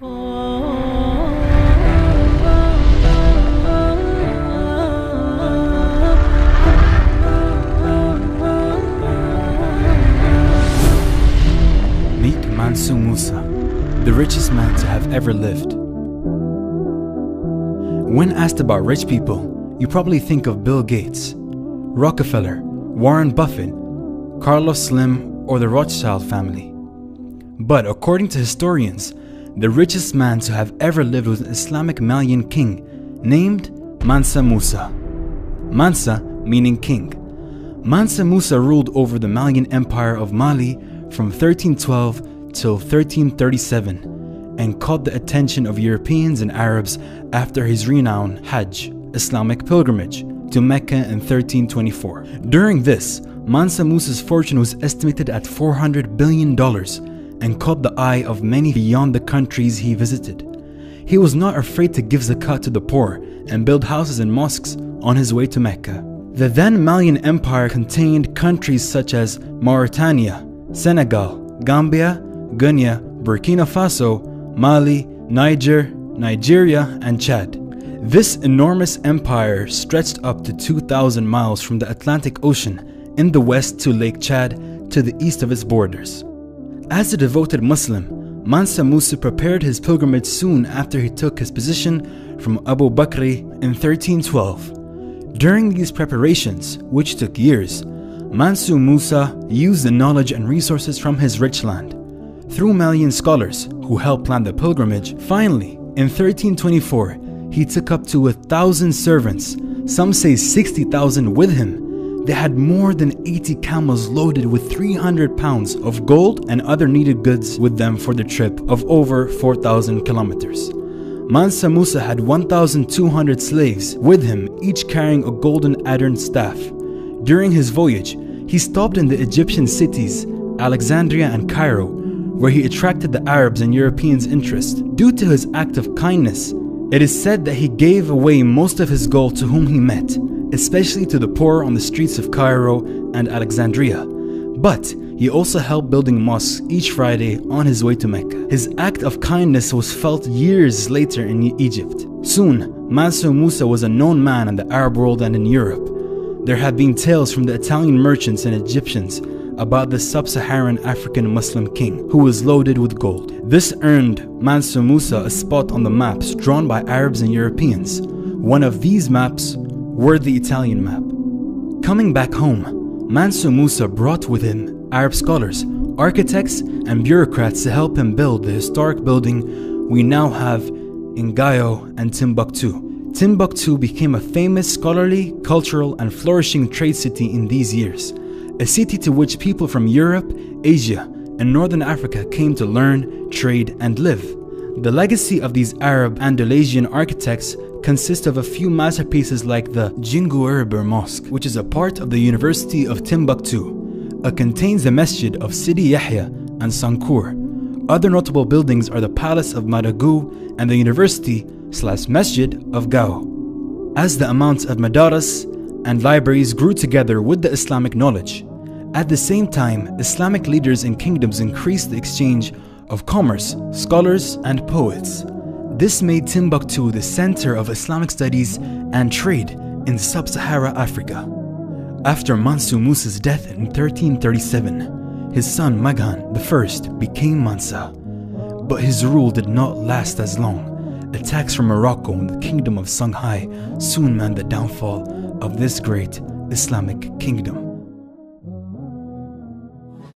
Meet Mansa-Musa, the richest man to have ever lived. When asked about rich people, you probably think of Bill Gates, Rockefeller, Warren Buffett, Carlos Slim, or the Rothschild family. But according to historians, the richest man to have ever lived was an Islamic Malian king named Mansa-Musa. Mansa meaning king. Mansa-Musa ruled over the Malian Empire of Mali from 1312 till 1337 and caught the attention of Europeans and Arabs after his renowned Hajj, Islamic pilgrimage, to Mecca in 1324. During this, Mansa-Musa's fortune was estimated at $400 billion and caught the eye of many beyond the countries he visited. He was not afraid to give zakat to the poor and build houses and mosques on his way to Mecca. The then Malian Empire contained countries such as Mauritania, Senegal, Gambia, Guinea, Burkina Faso, Mali, Niger, Nigeria, and Chad. This enormous empire stretched up to 2,000 miles from the Atlantic Ocean in the west to Lake Chad to the east of its borders. As a devoted Muslim, Mansa-Musa prepared his pilgrimage soon after he took his position from Abu Bakr in 1312. During these preparations, which took years, Mansa-Musa used the knowledge and resources from his rich land. Through Malian scholars who helped plan the pilgrimage, finally, in 1324, he took up to 1,000 servants, some say 60,000 with him. They had more than 80 camels loaded with 300 pounds of gold and other needed goods with them for the trip of over 4,000 kilometers. Mansa-Musa had 1,200 slaves with him, each carrying a golden adorned staff. During his voyage, he stopped in the Egyptian cities, Alexandria and Cairo, where he attracted the Arabs and Europeans' interest. Due to his act of kindness, it is said that he gave away most of his gold to whom he met, especially to the poor on the streets of Cairo and Alexandria. But he also helped building mosques each Friday on his way to Mecca. His act of kindness was felt years later in Egypt. Soon, Mansa-Musa was a known man in the Arab world and in Europe. There have been tales from the Italian merchants and Egyptians about the sub-Saharan African Muslim king who was loaded with gold. This earned Mansa-Musa a spot on the maps drawn by Arabs and Europeans. One of these maps were the Italian map. Coming back home, Mansa-Musa brought with him Arab scholars, architects, and bureaucrats to help him build the historic building we now have in Gayo and Timbuktu. Timbuktu became a famous scholarly, cultural, and flourishing trade city in these years, a city to which people from Europe, Asia, and Northern Africa came to learn, trade, and live. The legacy of these Arab Andalusian architects consists of a few masterpieces like the Jinguerbir Mosque, which is a part of the University of Timbuktu. It contains the Masjid of Sidi Yahya and Sankour. Other notable buildings are the Palace of Maragu and the University/Masjid of Gao. As the amount of madaras and libraries grew together with the Islamic knowledge, at the same time, Islamic leaders and kingdoms increased the exchange of commerce, scholars, and poets. This made Timbuktu the center of Islamic studies and trade in sub-Saharan Africa. After Mansa-Musa's death in 1337, his son Maghan I became Mansa. But his rule did not last as long. Attacks from Morocco and the kingdom of Songhai soon meant the downfall of this great Islamic kingdom.